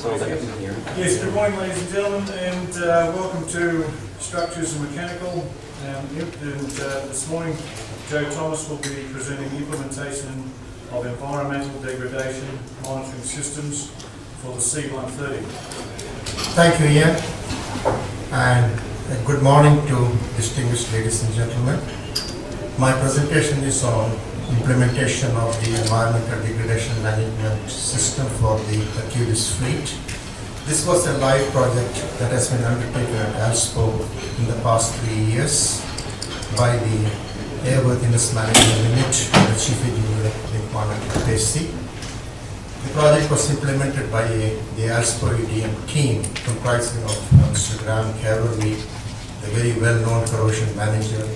Yes, good morning ladies and gentlemen, and welcome to Structures and Mechanical. This morning Joe Thomas will be presenting the implementation of environmental degradation monitoring systems for the C-130. Thank you, Ian, and good morning to distinguished ladies and gentlemen. My presentation is on implementation of the environmental degradation management system for the Hercules fleet. This was a live project that has been undertaken at ALSPO in the past 3 years by the Airworthiness Management Unit and the Chief Engineer Department of AC. The project was implemented by the ALSPO EDM team comprising of Mr. Graham Cavalry, the very well-known corrosion manager,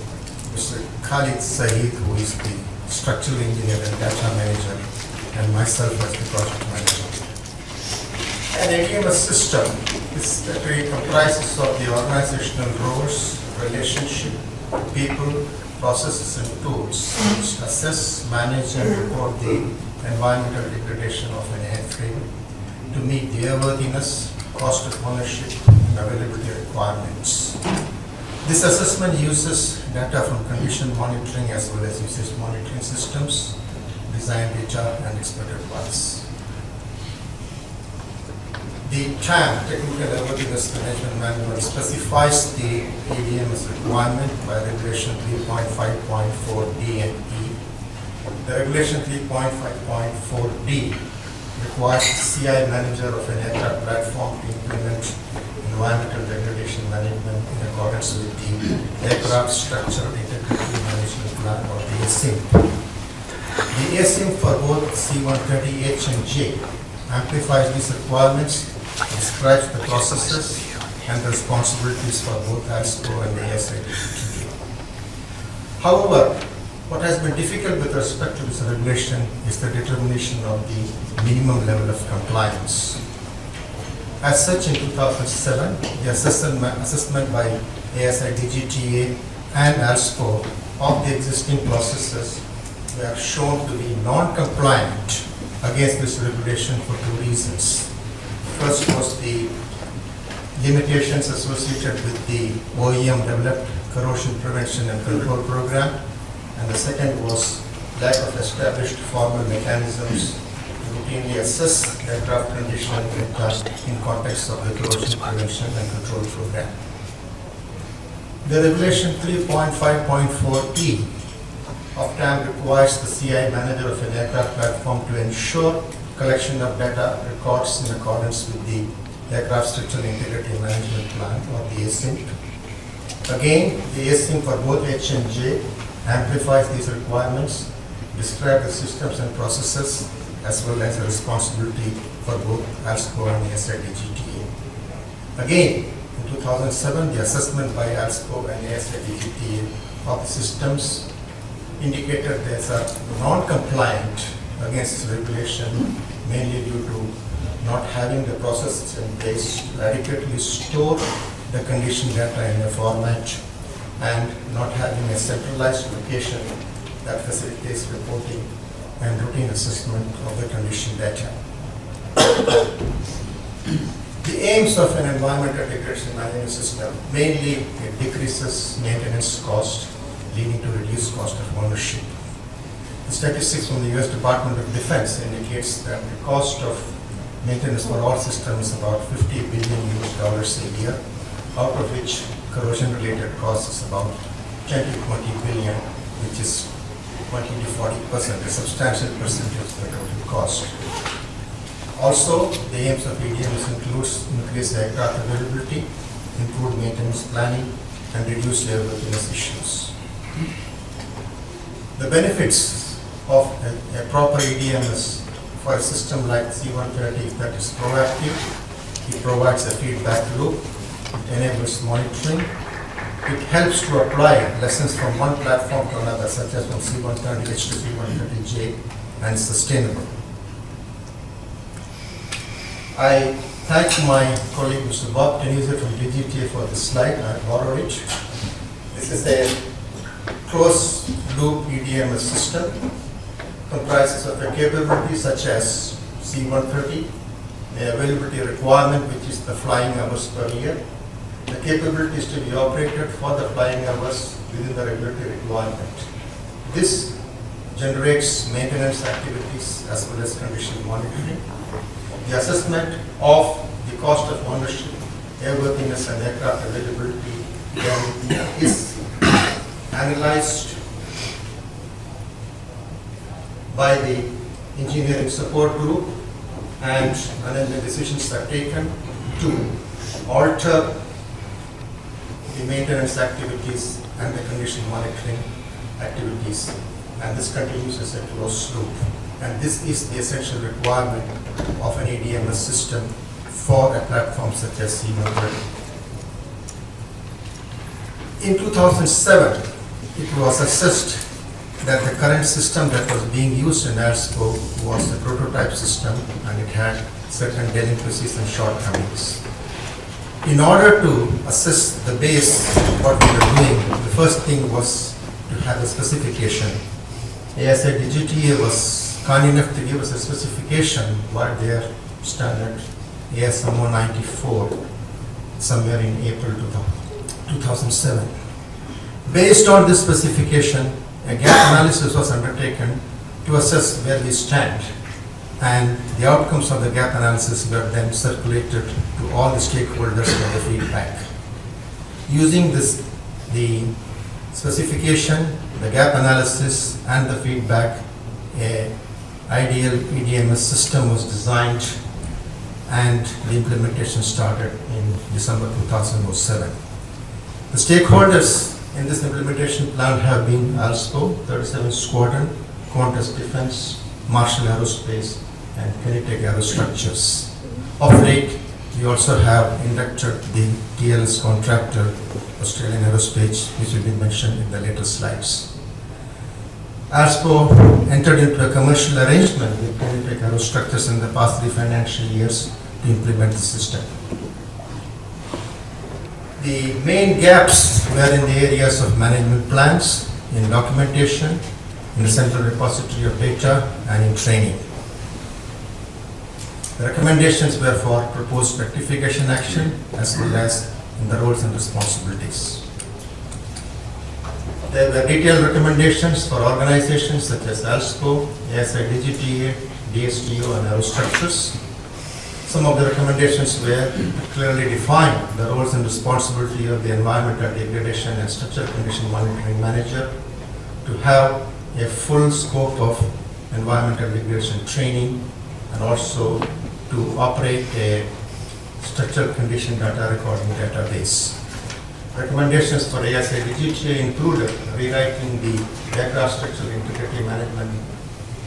Mr. Khalid Saeed, who is the structural engineer and data manager, and myself as the project manager. An ADMS system is that really comprises of the organizational roles, relationship, people, processes, and tools which assess, manage, and report the environmental degradation of an airframe to meet the airworthiness, cost of ownership, and availability requirements. This assessment uses data from condition monitoring as well as usage monitoring systems, design data, and expert advice. The TAM, Technical Airworthiness Management Manual, specifies the ADMS requirement by Regulation 3.5.4D and E. The Regulation 3.5.4D requires the CI manager of an aircraft platform to implement environmental degradation management in accordance with the Aircraft Structural Integrity Management Plan, or the ASIM. The ASIM for both C-130 H and J amplifies these requirements, describes the processes and the responsibilities for both ALSPO and the ASIM. However, what has been difficult with respect to this regulation is the determination of the minimum level of compliance. As such, in 2007, the assessment by ASI DGTA and ALSPO of the existing processes were shown to be non-compliant against this regulation for two reasons. First was the limitations associated with the OEM developed corrosion prevention and control program, and the second was lack of established formal mechanisms to routinely assess aircraft condition in context of the corrosion prevention and control program. The Regulation 3.5.4E of TAM requires the CI manager of an aircraft platform to ensure collection of data records in accordance with the Aircraft Structural Integrity Management Plan, or the ASIM. Again, the ASIM for both H and J amplifies these requirements, describe the systems and processes, as well as the responsibility for both ALSPO and the ASI DGTA. Again, in 2007, the assessment by ALSPO and ASI DGTA of the systems indicated they are non-compliant against this regulation, mainly due to not having the processes in place to adequately store the condition data in a format and not having a centralized location that facilitates reporting and routine assessment of the condition data. The aims of an environmental degradation management system: mainly it decreases maintenance cost, leading to reduced cost of ownership. The statistics from the US Department of Defense indicates that the cost of maintenance for all systems is about $50 billion a year, out of which corrosion-related costs is about 10 to 20 billion, which is 20 to 40%, a substantial percentage of the total cost. Also, the aims of ADMS includes increased aircraft availability, improved maintenance planning, and reduced airworthiness issues. The benefits of a proper ADMS for a system like C-130 is that is proactive, it provides a feedback loop, it enables monitoring, it helps to apply lessons from one platform to another, such as from C-130H to C-130J, and sustainable. I thank my colleague Mr. Bob Denise from DGTA for this slide. I borrowed it. This is a closed loop EDMS system, comprises of a capability such as C-130, availability requirement, which is the flying hours per year. The capabilities to be operated for the flying hours within the regulatory requirement. This generates maintenance activities as well as condition monitoring. The assessment of the cost of ownership, airworthiness and aircraft availability is analyzed by the engineering support group, and management decisions are taken to alter the maintenance activities and the condition monitoring activities, and this continues as a closed loop. And this is the essential requirement of an ADMS system for a platform such as C-130. In 2007, it was assessed that the current system that was being used in AIRSCO was a prototype system, and it had certain delinquencies and shortcomings. In order to assess the base of what we were doing, the first thing was to have a specification. ASI DGTA was kind enough to give us a specification by their standard ASM 194 somewhere in April 2007. Based on this specification, a gap analysis was undertaken to assess where we stand, and the outcomes of the gap analysis were then circulated to all the stakeholders for the feedback. Using this, the specification, the gap analysis and the feedback, an ideal EDMS system was designed and the implementation started in December 2007. The stakeholders in this implementation plan have been ALSCO, 37th Squadron, Qantas Defense, Marshall Aerospace, and Kinetic Aerostructures. Of late, we also have inducted the TLS contractor, Australian Aerospace, which will be mentioned in the later slides. ALSCO entered into a commercial arrangement with Kinetic Aerostructures in the past 3 financial years to implement the system. The main gaps were in the areas of management plans, in documentation, in the central repository of data, and in training. The recommendations were for proposed rectification action as well as in the roles and responsibilities. There were detailed recommendations for organizations such as ALSCO, ASI DGTA, DSTO, and Aerostructures. Some of the recommendations were to clearly define the roles and responsibility of the environmental degradation and structural condition monitoring manager, to have a full scope of environmental degradation training, and also to operate a structural condition data recording database. Recommendations for ASI DGTA included rewriting the aircraft structural integrity management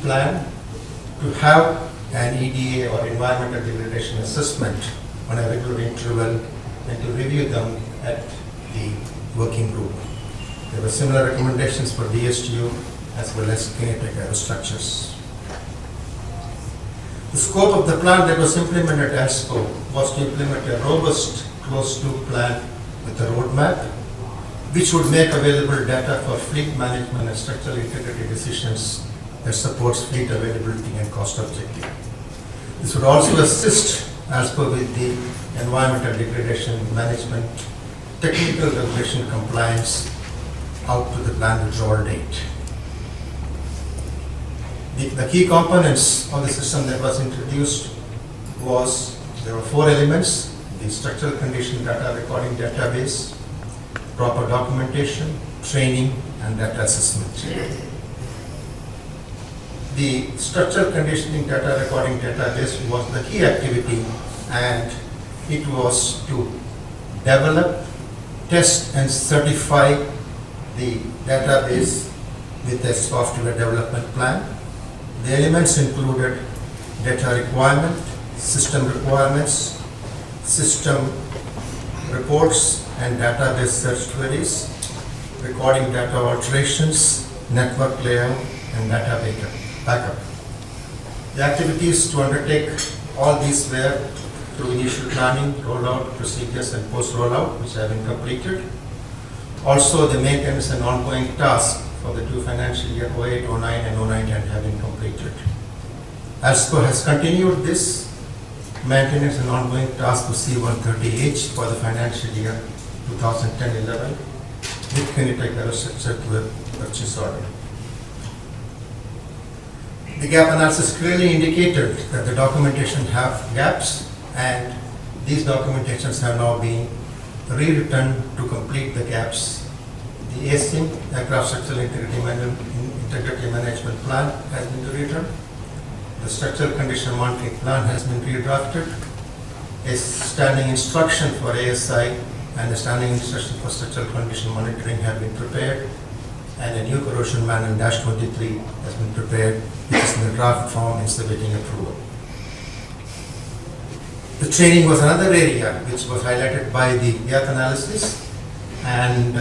plan, to have an EDA or environmental degradation assessment on a regular interval, and to review them at the working group. There were similar recommendations for DSTO as well as Kinetic Aerostructures. The scope of the plan that was implemented at ALSCO was to implement a robust closed-loop plan with a roadmap, which would make available data for fleet management and structural integrity decisions that supports fleet availability and cost objective. This would also assist ALSCO with the environmental degradation management, technical regulation compliance out to the planned withdrawal date. The key components of the system that was introduced was, there were 4 elements: the structural condition data recording database, proper documentation, training, and data assessment. The structural conditioning data recording database was the key activity, and it was to develop, test, and certify the database with a software development plan. The elements included data requirement, system requirements, system reports and database search queries, recording data alterations, network layout, and data backup. The activities to undertake all these were through initial planning, rollout, procedures, and post-rollout, which have been completed. Also, the maintenance and ongoing tasks for the 2 financial year 08, 09, and 09 have been completed. ALSCO has continued this maintenance and ongoing task for C-130H for the financial year 2010-11 with Kinetec Aerostructure to a purchase order. The gap analysis clearly indicated that the documentation have gaps, and these documentations have now been rewritten to complete the gaps. The ASIM, Aircraft Structural Integrity Management Plan, has been rewritten. The Structural Condition Monitoring Plan has been redrafted. A standing instruction for ASI and a standing instruction for structural condition monitoring have been prepared, and a new corrosion manual -23 has been prepared, which is in the draft form and is awaiting approval. The training was another area which was highlighted by the gap analysis, and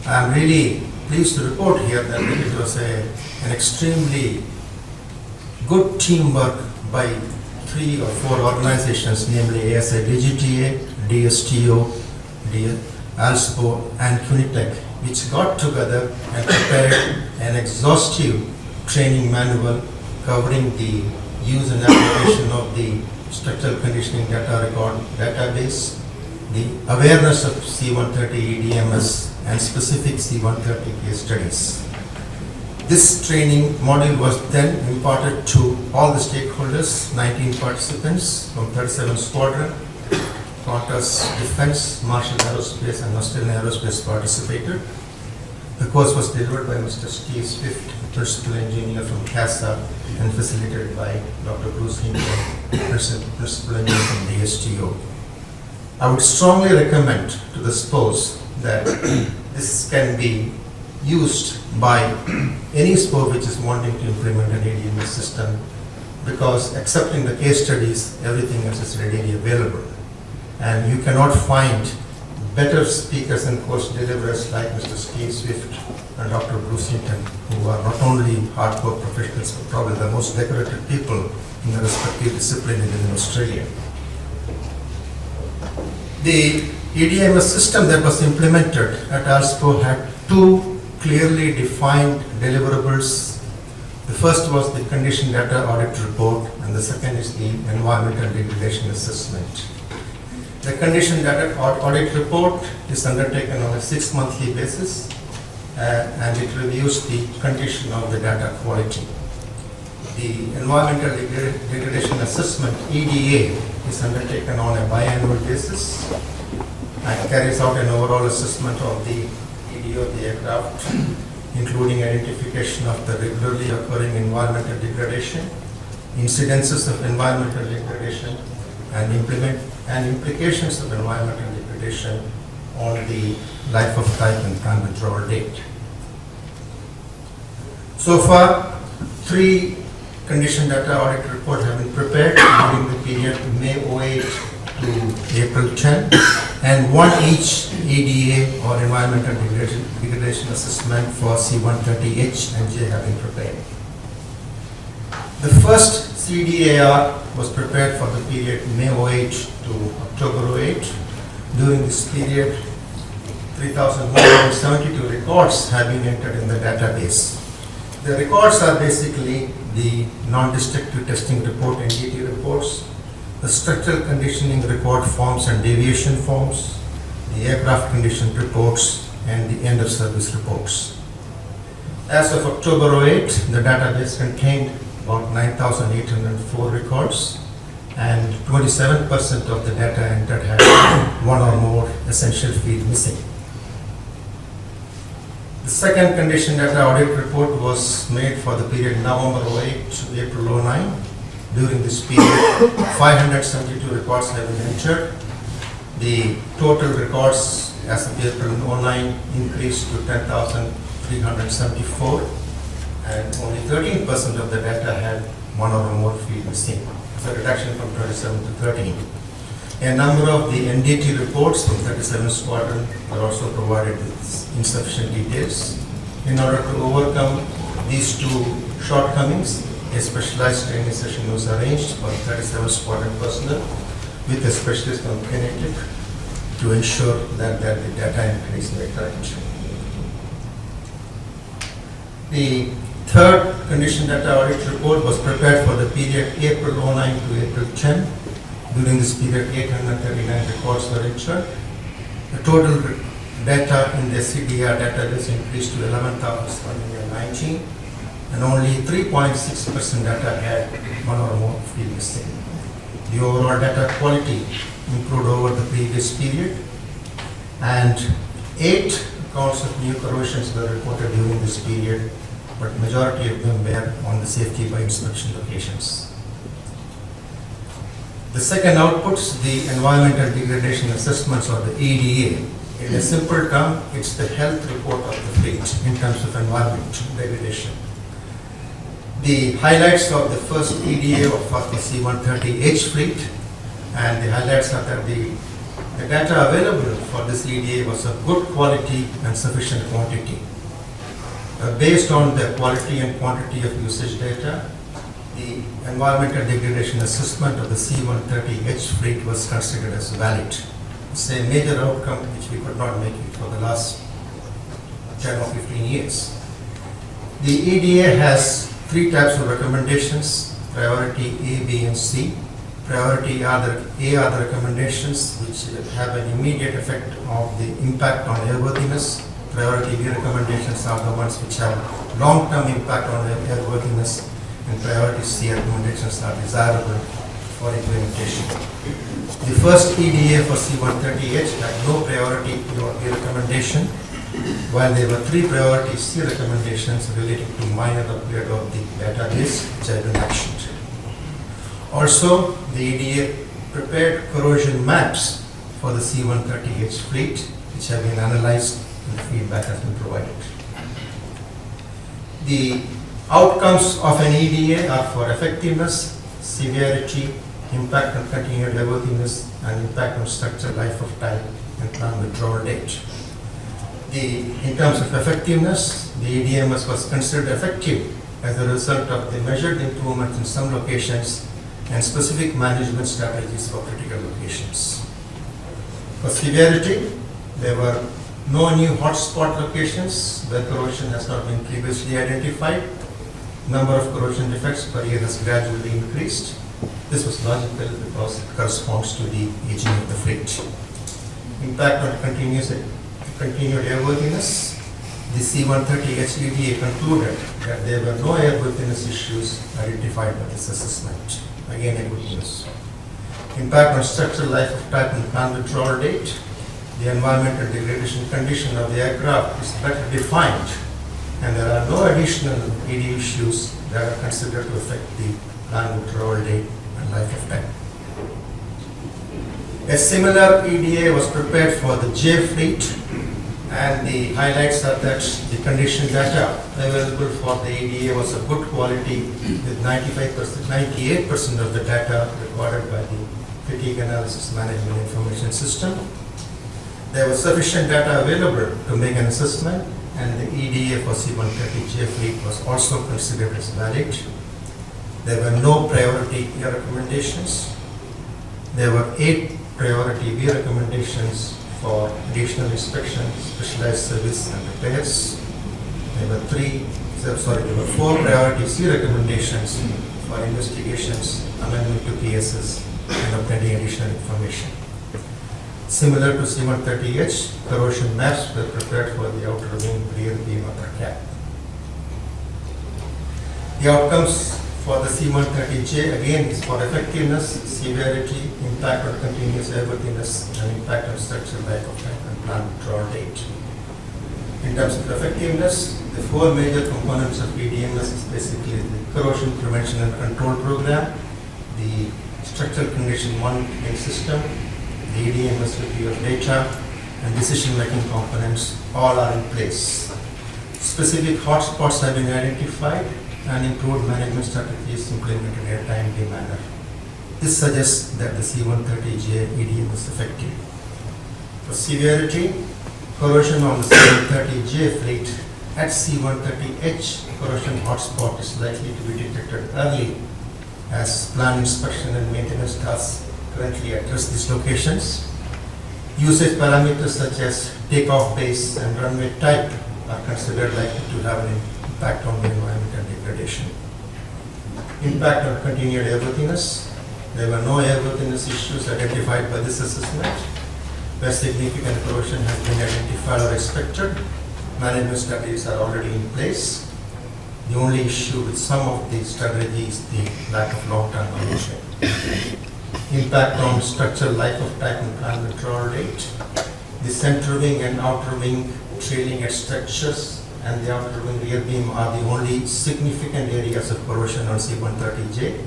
I'm really pleased to report here that it was an extremely good teamwork by 3 or 4 organizations, namely ASI DGTA, DSTO, ALSPO, and Kinetec, which got together and prepared an exhaustive training manual covering the use and application of the structural conditioning data record database, the awareness of C-130 EDMS, and specific C-130 case studies. This training module was then imparted to all the stakeholders, 19 participants from 37 Squadron, Qantas Defense, Marshall Aerospace, and Australian Aerospace participated. The course was delivered by Mr. Steve Swift, Principal Engineer from CASA, and facilitated by Dr. Bruce Hinton, Principal Engineer from DSTO. I would strongly recommend to the SPOs that this can be used by any SPO which is wanting to implement an ADMS system, because accepting the case studies, everything else is readily available. And you cannot find better speakers and course deliverers like Mr. Steve Swift and Dr. Bruce Hinton, who are not only hardcore professionals, but probably the most decorated people in the respective discipline in Australia. The EDMS system that was implemented at ALSPO had 2 clearly defined deliverables. The first was the condition data audit report, and the second is the environmental degradation assessment. The condition data audit report is undertaken on a 6-monthly basis, and it reviews the condition of the data quality. The environmental degradation assessment, EDA, is undertaken on a biannual basis and carries out an overall assessment of the EDA of the aircraft, including identification of the regularly occurring environmental degradation, incidences of environmental degradation, and implications of environmental degradation on the life of type and plan withdrawal date. So far, 3 condition data audit reports have been prepared during the period May 08 to April 10, and 1 each EDA or environmental degradation assessment for C-130H and J have been prepared. The first CDAR was prepared for the period May 08 to October 08. During this period, 3,172 records have been entered in the database. The records are basically the non-destructive testing report, NDT reports, the structural conditioning record forms and deviation forms, the aircraft condition reports, and the end of service reports. As of October 08, the database contained about 9,804 records, and 27% of the data entered had 1 or more essential field missing. The second condition data audit report was made for the period November 08 to April 09. During this period, 572 records have been entered. The total records as of April 09 increased to 10,374, and only 13% of the data had 1 or more field missing. It's a reduction from 27 to 13. A number of the NDT reports from 37 Squadron are also provided with insufficient details. In order to overcome these 2 shortcomings, a specialized training session was arranged for 37 Squadron personnel with a specialist from Kinetec to ensure that the data entry is made correct. The third condition data audit report was prepared for the period April 09 to April 10. During this period, 839 records were entered. The total data in the CDR database increased to 11,119, and only 3.6% data had one or more field missing. The overall data quality improved over the previous period, and 8 accounts of new corrosions were reported during this period, but majority of them were on the safety by inspection locations. The second output is the environmental degradation assessments, or the EDA. In a simple term, it's the health report of the fleet in terms of environmental degradation. The highlights of the first EDA for the C-130H fleet, and the highlights are that the data available for this EDA was of good quality and sufficient quantity. Based on the quality and quantity of usage data, the environmental degradation assessment of the C-130H fleet was considered as valid. It's a major outcome which we could not make it for the last 10 or 15 years. The EDA has 3 types of recommendations: priority A, B, and C. Priority A are the recommendations which have an immediate effect of the impact on airworthiness. Priority B recommendations are the ones which have long-term impact on airworthiness, and priority C recommendations are desirable for implementation. The first EDA for C-130H had no priority B recommendation, while there were 3 priority C recommendations relating to minor upgrade of the database which have been actioned. Also, the EDA prepared corrosion maps for the C-130H fleet, which have been analyzed and feedback has been provided. The outcomes of an EDA are for effectiveness, severity, impact on continued airworthiness, and impact on structure, life of type, and plan withdrawal date. In terms of effectiveness, the EDMS was considered effective as a result of the measured improvements in some locations and specific management strategies for critical locations. For severity, there were no new hotspot locations where corrosion has not been previously identified. Number of corrosion defects per year has gradually increased. This was logical because it corresponds to the aging of the fleet. Impact on continued airworthiness. The C-130H EDA concluded that there were no airworthiness issues identified by this assessment. Again, a good news. Impact on structural life of type and plan withdrawal date. The environmental degradation condition of the aircraft is better defined, and there are no additional EDA issues that are considered to affect the plan withdrawal date and life of type. A similar EDA was prepared for the J fleet, and the highlights are that the condition data available for the EDA was of good quality, with 98% of the data recorded by the Fatigue Analysis Management Information System. There was sufficient data available to make an assessment, and the EDA for C-130J fleet was also considered as valid. There were no priority A recommendations. There were 8 priority B recommendations for additional inspection, specialized service, and repairs. There were 4 priority C recommendations for investigations, amendment to PSS, and obtaining additional information. Similar to C-130H, corrosion maps were prepared for the outer wing, rear beam, upper cap. The outcomes for the C-130J again is for effectiveness, severity, impact on continuous airworthiness, and impact on structural life of type and plan withdrawal date. In terms of effectiveness, the 4 major components of EDMS is basically the corrosion prevention and control program, the structural condition monitoring system, the EDMS review of data, and decision-making components all are in place. Specific hotspots have been identified, and improved management strategies implemented in a timely manner. This suggests that the C-130J EDM is effective. For severity, corrosion on the C-130J fleet at C-130H corrosion hotspot is likely to be detected early, as planned inspection and maintenance tasks currently address these locations. Usage parameters such as takeoff base and runway type are considered likely to have an impact on the environment and degradation. Impact on continued airworthiness. There were no airworthiness issues identified by this assessment. Where significant corrosion has been identified or expected, management strategies are already in place. The only issue with some of these strategies is the lack of long-term management. Impact on structural life of type and plan withdrawal rate. The center wing and outer wing trailing edge structures and the outer wing rear beam are the only significant areas of corrosion on C-130J.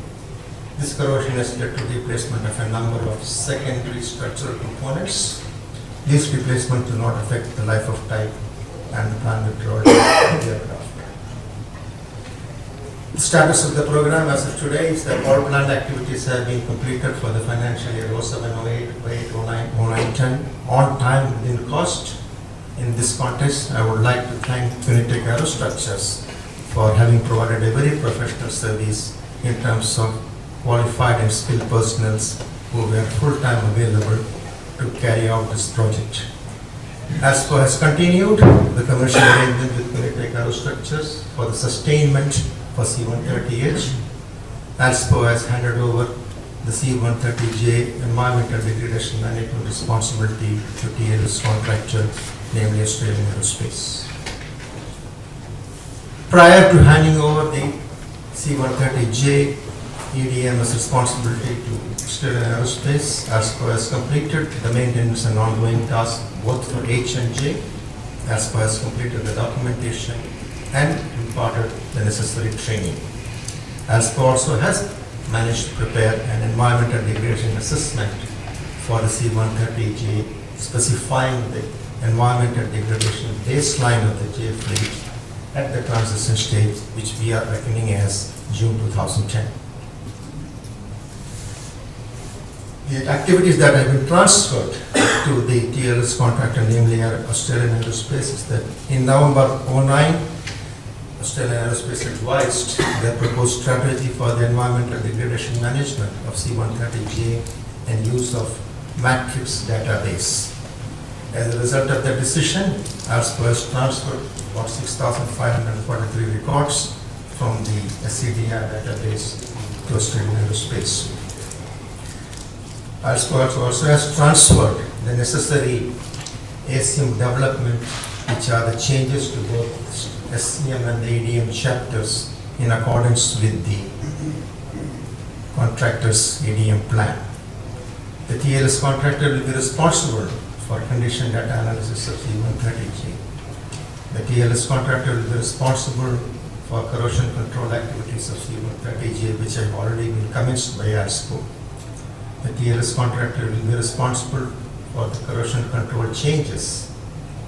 This corrosion has led to replacement of a number of secondary structural components. These replacements do not affect the life of type and the plan withdrawal rate of the aircraft. The status of the program as of today is that all planned activities have been completed for the financial year 07-08, 08-09, 09-10 on time within cost. In this context, I would like to thank Unitech Aerostructures for having provided a very professional service in terms of qualified and skilled personnel who were full-time available to carry out this project. ASCO has continued the commercial arrangement with Unitech Aerostructures for the sustainment for C-130H. ASCO has handed over the C-130J environmental degradation management responsibility to TLS contractor, namely Australian Aerospace. Prior to handing over the C-130J EDM's responsibility to Australian Aerospace, ASCO has completed the maintenance and ongoing tasks both for H and J. ASCO has completed the documentation and imparted the necessary training. ASCO also has managed to prepare an environmental degradation assessment for the C-130J, specifying the environmental degradation baseline of the J fleet at the transition stage, which we are reckoning as June 2010. The activities that have been transferred to the TLS contractor, namely Australian Aerospace, is that in November 2009, Australian Aerospace advised their proposed strategy for the environmental degradation management of C-130J and use of matrix database. As a result of that decision, ASCO has transferred about 6,543 records from the SCDR database to Australian Aerospace. ASCO also has transferred the necessary ASIM development, which are the changes to both SCM and the ADM chapters in accordance with the contractor's ADM plan. The TLS contractor will be responsible for condition data analysis of C-130J. The TLS contractor will be responsible for corrosion control activities of C-130J, which have already been commenced by ASCO. The TLS contractor will be responsible for the corrosion control changes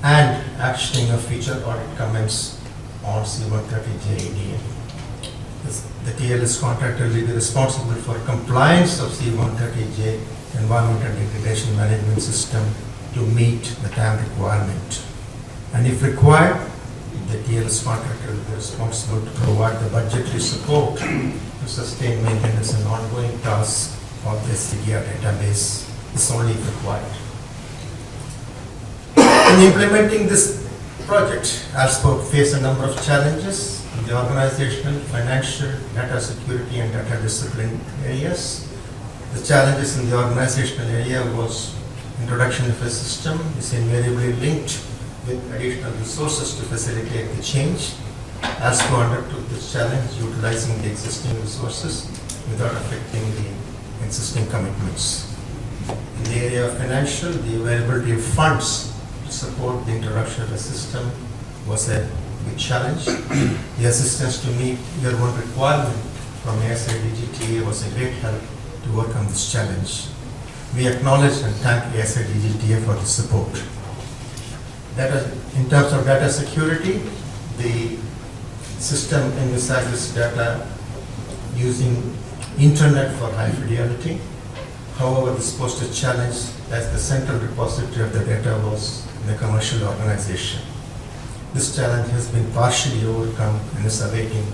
and actioning of future audit comments on C-130J ADM. The TLS contractor will be responsible for compliance of C-130J environmental degradation management system to meet the TAM requirement. And if required, the TLS contractor will be responsible to provide the budgetary support to sustain maintenance and ongoing tasks of the SCDR database is only if required. In implementing this project, ASCO faced a number of challenges in the organizational, financial, data security and data discipline areas. The challenges in the organizational area was introduction of a system is invariably linked with additional resources to facilitate the change. ASCO undertook this challenge utilizing the existing resources without affecting the existing commitments. In the area of financial, the availability of funds to support the introduction of a system was a big challenge. The assistance to meet year one requirement from ASIDGTA was a great help to overcome this challenge. We acknowledge and thank ASIDGTA for the support. In terms of data security, the system envisages data using internet for high fidelity. However, this posed a challenge as the central repository of the data was in a commercial organization. This challenge has been partially overcome and is awaiting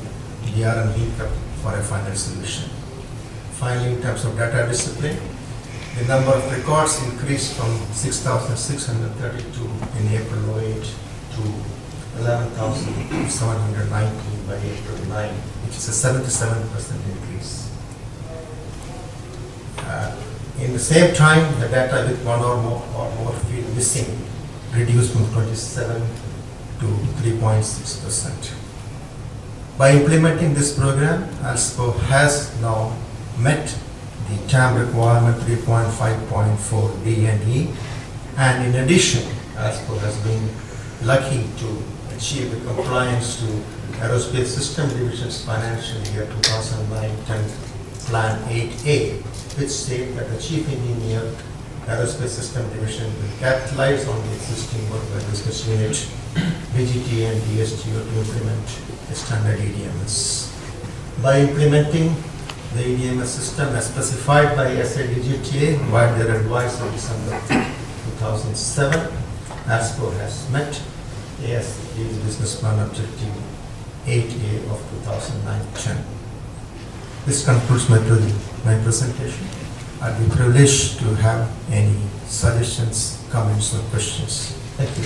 the R&D for a final solution. Finally, in terms of data discipline, the number of records increased from 6,632 in April 08 to 11,719 by April 9, which is a 77% increase. In the same time, the data with one or more field missing reduced from 27 to 3.6%. By implementing this program, ALSPO has now met the TAM requirement 3.5.4 D and E, and in addition, ALSPO has been lucky to achieve the compliance to Aerospace System Division's financial year 2009-10 Plan 8A, which states that the Chief Engineer, Aerospace System Division, will capitalize on the existing work by business unit, VGT and DSTO to implement a standard EDMS. By implementing the EDMS system as specified by SADGTA, while their advice on December 2007, ALSPO has met ASD's business plan objective 8A of 2009-10. This concludes my presentation. I'd be privileged to have any suggestions, comments, or questions. Thank you.